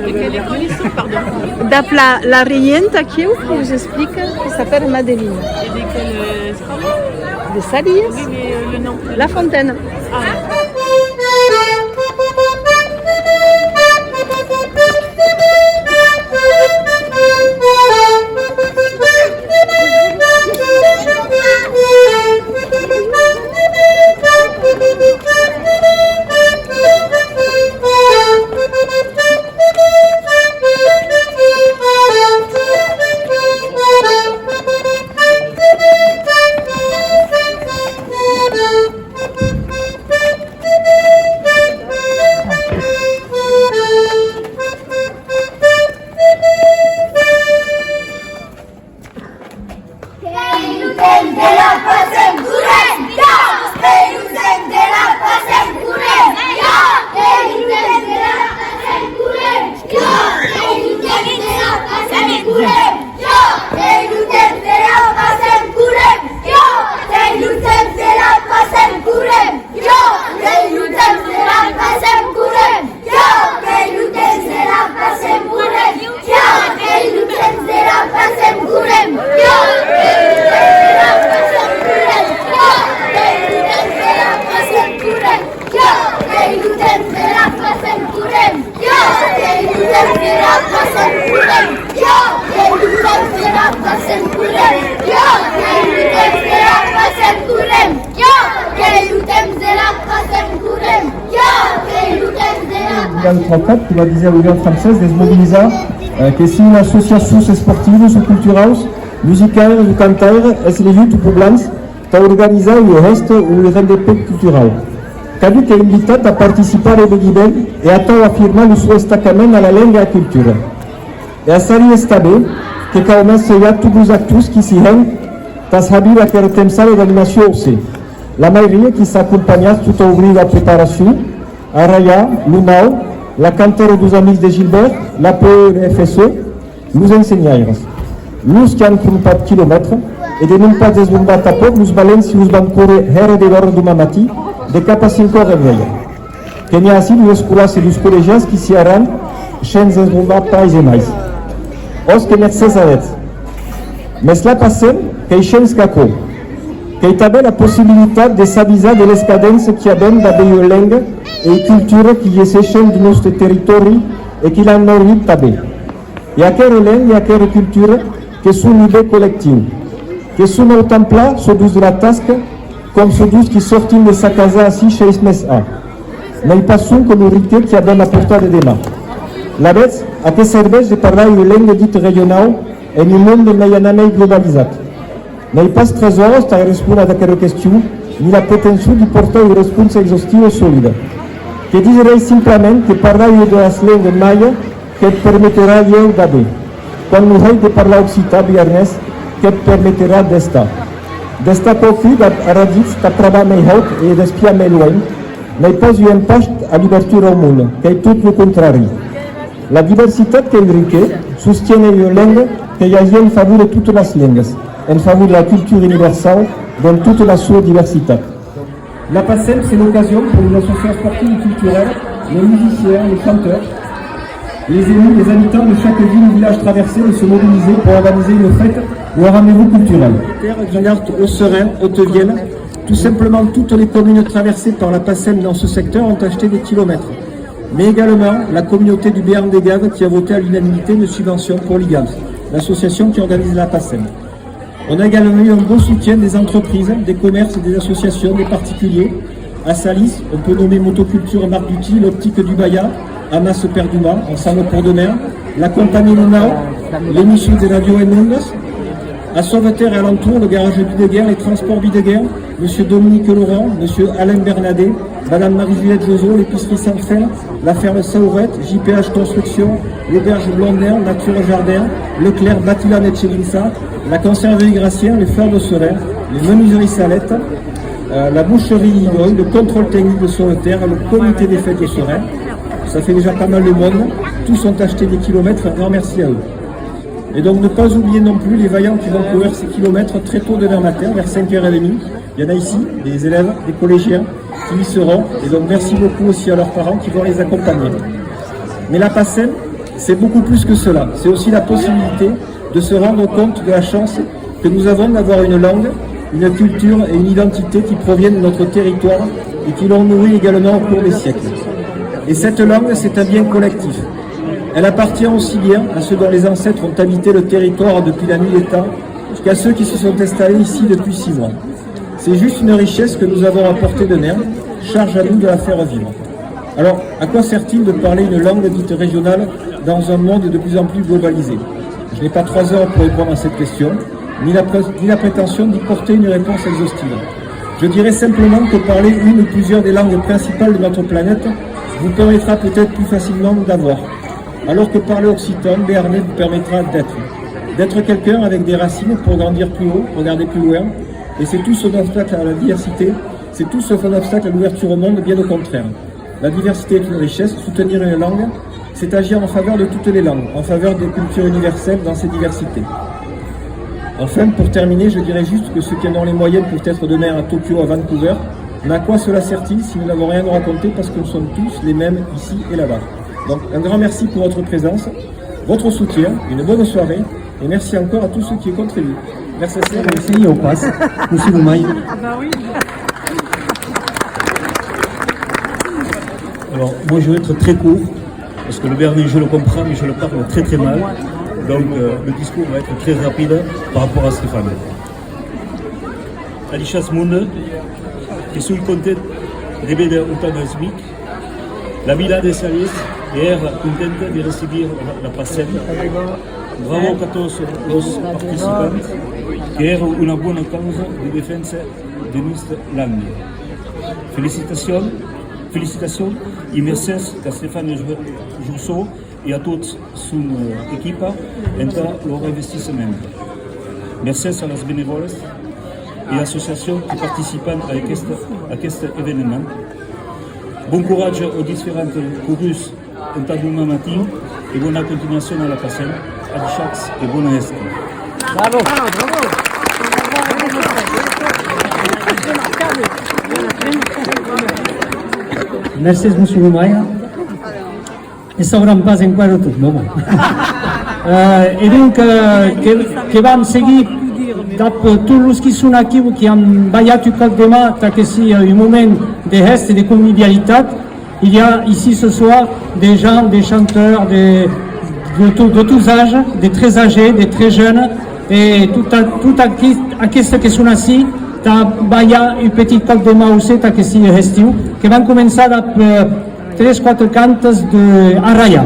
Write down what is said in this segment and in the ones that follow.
Et quelle école ils sont, pardon? La Rienta qui vous explique, qui s'appelle Madeleine. Et de quelle école? De Salies. Oui, mais le nom. La Fontaine. Ah. Que va dizer a União Francesa desmobilizar que sim as associações esportivas ou culturais, musicais ou cantaires, es lluita poblans para organizar o resto o rendement cultural. Cada que é invitado a participar ao nivell e a afirmar o seu destacamento na língua e a cultura. E a série está bem que começa já todos os atos que se rendem para saber a que tempo de animação aussi. La maioria que se acompanha toda a obriga a preparação, a Raya, Lunau, la cantera dos amigos de Gilbert, la PFSE, nos ensineiros. Nos que han cruzado quilômetros e de não pas desbombar a pouco, nos valentes nos vão correr hera de hora do mamati, de capa 5 horas e meia. Que nem assim os escolas e os colegiais que se harão, sem desbombar pais e mais. Os que mercês a eles. Mas lá passem, que sem escapou. Que também a possibilidade de s'avisar de l'escadência que há da biolenga e cultura que existem do nosso território e que lá não também. E aquela lenga e aquela cultura que são nível coletivo, que são ao templo, são dos da tasca, como são dos que sortem dessa casa assim 6 meses a. Não passam como o riqueza que há na portada de lá. La vez, a que serve de parlar o lenga dito regional em um mundo medianamente globalizado. Não pas 3 horas para responder a aquela questão, nem a pretensão de portar uma resposta exaustiva e sólida. Que direi simplesmente que parlar das línguas maia que permitirá eu da bem. Quando o rei de parlar occitano biarnês, que permitirá desta. Desta config a radix que trabalha melhor e despia melhor, não pode o empate a libertura ao mundo, que é tudo o contrário. A diversidade que enrique, sostiene a língua que agit em favor de todas as línguas. En faveur de la culture universelle dans toute la sua diversité. La PACEM, c'est l'occasion pour les associations sportives et culturelles, les musiciens, les chanteurs, les élus, les habitants de chaque ville ou village traversé de se mobiliser pour organiser une fête ou un rendez-vous culturel. Terre, Grenard, Haut-Serein, Haute-Vienne, tout simplement toutes les communes traversées par la PACEM dans ce secteur ont acheté des kilomètres. Mais également la communauté du Béarn des Gaves qui a voté à l'unanimité une subvention pour l'IGAV, l'association qui organise la PACEM. On a également eu un beau soutien des entreprises, des commerces, des associations, des particuliers. À Salis, on peut nommer Motoculture Marc Duty, l'Optique du Baya, Amas Perdumas, Ensemble pour demain, la compagnie Lunau, l'émission des radios et Mondes. À Sauveterre et alentour, le garage Bideguer, les transports Bideguer, M. Dominique Laurent, M. Alain Bernadet, Mme Marie-Juliette Jozo, l'épicerie sans fin, la ferme Saourette, JPH Construction, l'auberge Blondin, Nature Jardin, Leclerc, Batilan et Chelinsa, la conserverie Gracien, les fleurs de Serein, les menuiseries Salette, la boucherie Ligoy, le contrôle technique de Sauveterre, le comité des fêtes de Serein. Ça fait déjà pas mal de monde. Tous ont acheté des kilomètres, un grand merci à eux. Et donc ne pas oublier non plus les vaillants qui vont courir ces kilomètres très tôt demain matin, vers 5h30. Il y en a ici, des élèves, des collégiens qui y seront. Et donc merci beaucoup aussi à leurs parents qui vont les accompagner. Mais la PACEM, c'est beaucoup plus que cela. C'est aussi la possibilité de se rendre compte de la chance que nous avons d'avoir une langue, une culture et une identité qui proviennent de notre territoire et qui l'ont nourri également au cours des siècles. Et cette langue, c'est un bien collectif. Elle appartient aussi bien à ceux dont les ancêtres ont habité le territoire depuis la nuit des temps qu'à ceux qui se sont installés ici depuis 6 mois. C'est juste une richesse que nous avons à portée de main, charge à nous de la faire vivre. Alors, à quoi sert-il de parler une langue dite régionale dans un monde de plus en plus globalisé? Je n'ai pas 3 heures pour répondre à cette question, ni la prétention d'y porter une réponse exhaustive. Je dirais simplement que parler une ou plusieurs des langues principales de notre planète vous permettra peut-être plus facilement d'avoir, alors que parler occitan, béarnais vous permettra d'être quelqu'un avec des racines pour grandir plus haut, regarder plus loin, et c'est tout son obstacle à la diversité, c'est tout sauf un obstacle à l'ouverture au monde, bien au contraire. La diversité est une richesse, soutenir une langue, c'est agir en faveur de toutes les langues, en faveur des cultures universelles dans ces diversités. Enfin, pour terminer, je dirais juste que ceux qui en ont les moyens peuvent être demain à Tokyo, à Vancouver, mais à quoi cela sert-il si nous n'avons rien à raconter parce que nous sommes tous les mêmes ici et là-bas. Donc un grand merci pour votre présence, votre soutien, une bonne soirée, et merci encore à tous ceux qui y contribuent. Merci. Merci, on passe. Monsieur Loumaï. Alors, moi je vais être très court, parce que le béarnais je le comprends, mais je le parle très très mal. Donc le discours va être très rapide par rapport à Stéphane. Alixas Munde, que suis content de ver Utanasmic, la vila de Salis era contenta de recibir la PACEM. Bravo a todos los participantes, que era una buena causa de defensa de nuestra langue. Félicitations et merci à Stéphane Jousseau et à toute son équipe en leur investissement. Merci à les bénévoles et associations qui participent à cet événement. Bon courage aux différentes chorus en Taduma matin et bonne continuation à la PACEM. Adixax et bonne est. Bravo. Merci, monsieur Loumaï. Ne sabrem pas encara tot, no? I diu que vam seguir tous els qui sont aquí, qui han ballat tot demà, que si un moment de geste, de convivialitat. Il y a ici ce soir des gens, des chanteurs, de tous âges, des très âgés, des très jeunes, et tout aquests que són així, ballar un petit cop de mà aussi, que si estiu, que van començar amb 3-4 cantes d'Arraya.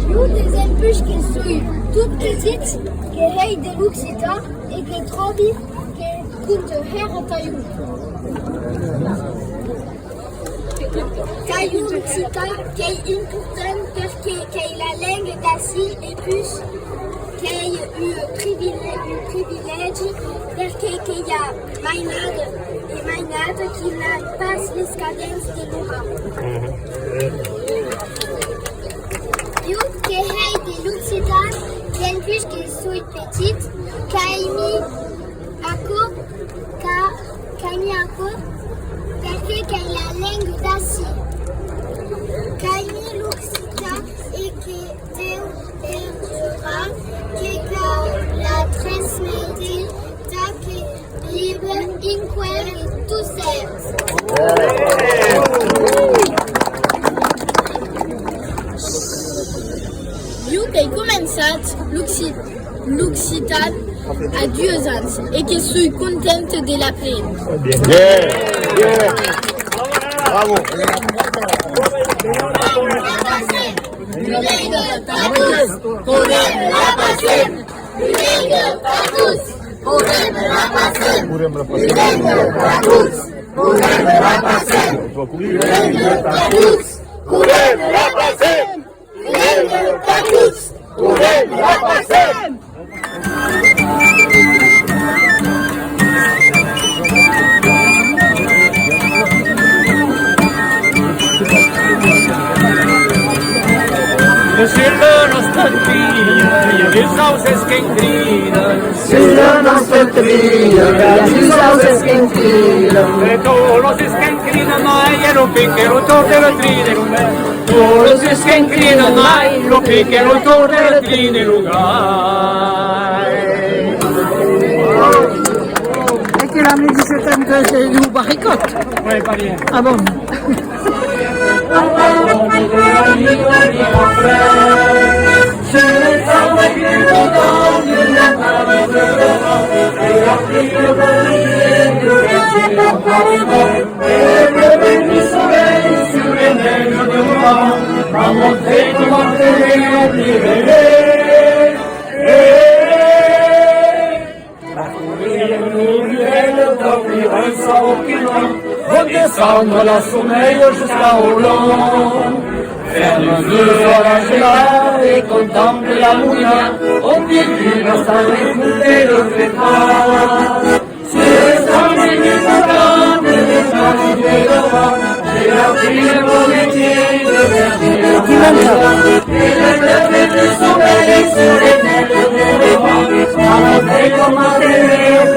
Nous, des embûches qui sont toutes petites, qui règnent de l'Occitan et qui trouvent qui comptent faire en taillou. Taillou l'Occitan qui est important parce qu'il a la langue d'acier et plus qu'il a eu un privilège parce qu'il y a Maynard qui passe les cadences de l'Oran. Nous, qui est de l'Occitan, bien plus qu'ils sont petites, Kaimi Ako, parce qu'il a la langue d'acier. Kaimi l'Occitan et qui perdura, qui la transmettre, que libre, inquire et tout ça. Io che è cominciato l'Occitan a 2 anni e che sono contenta della prima. Bravo. Curem la sulla nostra tria, io vi sauces che incrinan. Sulla nostra tria, gli sauces che incrinan. E tu lo si scancrina mai, e lo picchero torre la trine lugar. Tu lo si scancrina mai, lo picchero torre la trine lugar. Et que la musique c'est que c'est nous barricote. Ouais, pas bien. Ah bon? Redescendre la sommeil jusqu'à Hollande. Faire le feu sur la gelade et contempler la mouilla. Au pied du bassin écouter le pétard. Sur les sentiers du Bouddha, les pages du vent, j'ai appris le beau métier de verger la maille. Et le lever du soleil sur les têtes du vent, à monter comme un bébé au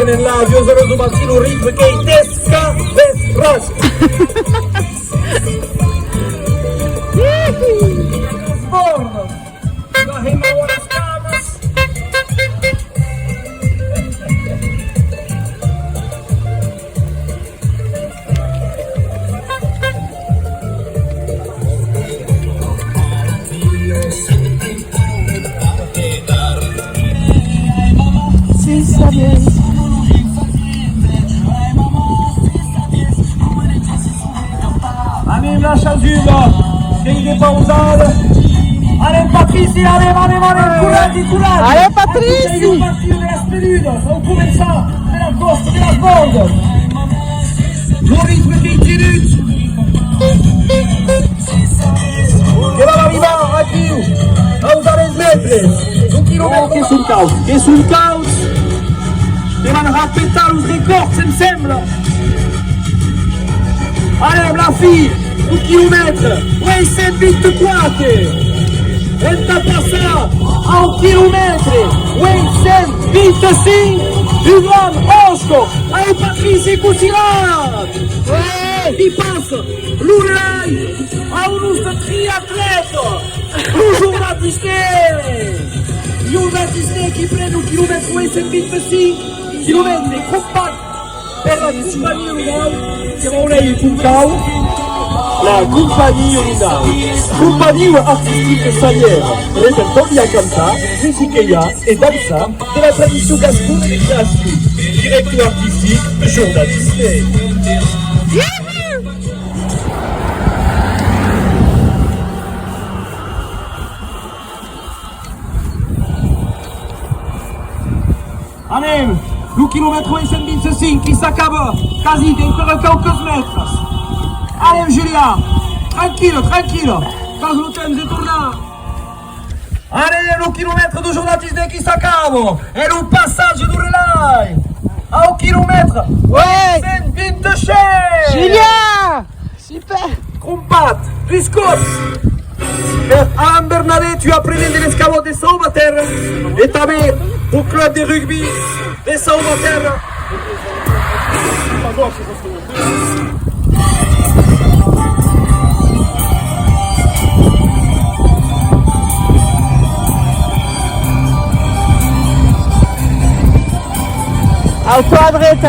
nella Diosero do Massino ritmo che tesca e frasi. Forno, da rimão as camas. Si sabes. Anime la chasuble, il n'est pas usata. Allez Patrici, allez, courage. Allez Patrici! Sei partito della spedita, non cominciare della costa, della svolta. Non rispetti che va arrivare a Dio, a usare il metre. Un chilometro che sul caos. E vanno a aspettare un record, se mi sembra. Allez, la fille, 1 kilomètre, oui, c'est vite quate. Elle t'a passé à 1 kilomètre, oui, c'est vite si, du grand Osco, allez, Patrice Coutinard. Ouais, il passe, l'oreille, à un autre triathlète, toujours la Disney qui prend 1 kilomètre, oui, c'est vite si, kilomètre, combat. Per la compagnia Unidau, siamo lei Puncau, la compagnia Unidau, compagnia artistique salière, repertori a cantar, musiqueia et dansa de la tradition gasconne et classique, directeur artistique, Jourdain Disney. Anem! 2 km e 125 qui s'acaba quasi dentro quelques mètres. Allez Julia, tranquille, quand le temps de tourner. Allez, le kilomètre de Jourdain Disney qui s'acaba et le passage de relais. À 1 kilomètre, Ouais! 120 de chaîne. Julia! Super! Combat, plus course. Alain Bernadette, tu as prévenu l'escabeau de Sauvaterre et ta mère au club de rugby de Sauvaterre. Auto à droite.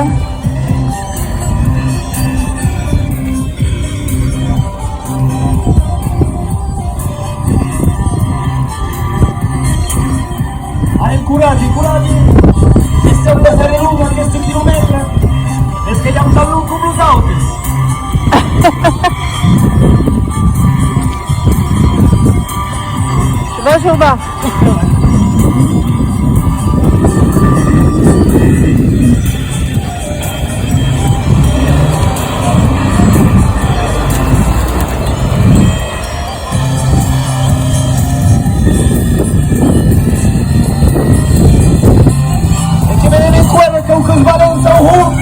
Allez, courage. este kilometre. Est-ce qu'il y a un talon comme les autres? Bonjour, va.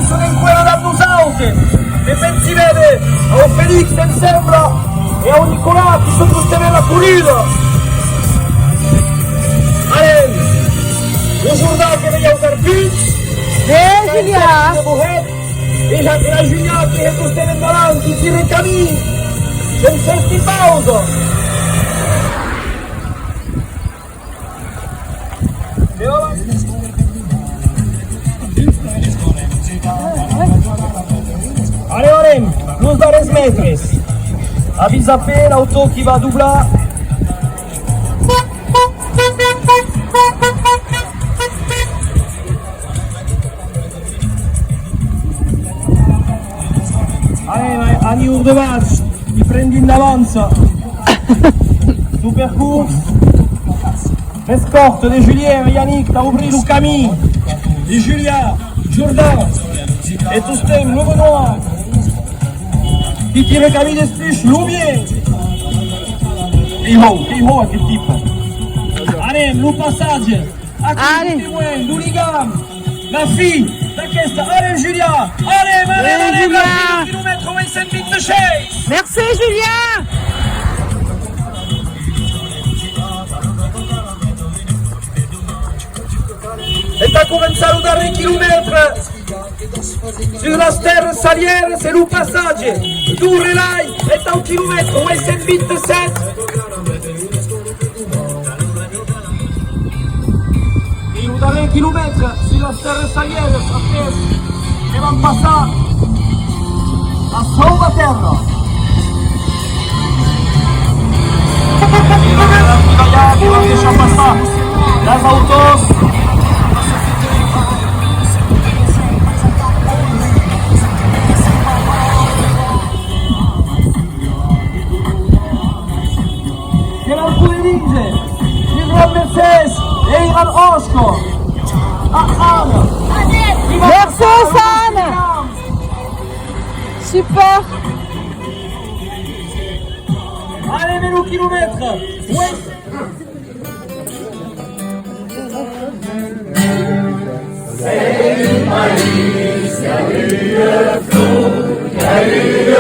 Sono in quella da Busaute e ben si vede a un Felix in sembra e a un Nicolà che sono tutte nella pulita. Allez, aujourd'hui que veille au beach. Julia. E la Julia che è tutte nel davanti, si recamini, senza sti pausa. Allez, allez, nous dans les mètres. Avise à peine l'auto qui va doubler. Allez, Agnour de Vache, il prend une avance. Super course. L'escorte de Julien et Yannick t'as ouvert le camin. De Julia, Jourdain et tout ce thème, le Benoît. Qui tire le camin d'Espuche, Loubier. Qui ho, quel type. Allez, le passage. Allez. Témoin, l'hooligan. La fille, la caisse. Allez, Julia. Allez, Julia. Kilomètre, ouais, c'est vite de chez. Merci, Julien. Et t'as commencé à dernier kilomètre. Sur la terre salière, c'est le passage. D'où relais est à un kilomètre, ouais, c'est vite de 7. Et le dernier kilomètre, sur la terre salière, et va passer à Sauva Terra. Et va deixar passar las autos. Mercedes et Iran Osco. Merci, San. Super. Allez, mais le kilomètre. Ouais. C'est une malice, il y a eu le flou, il y a eu le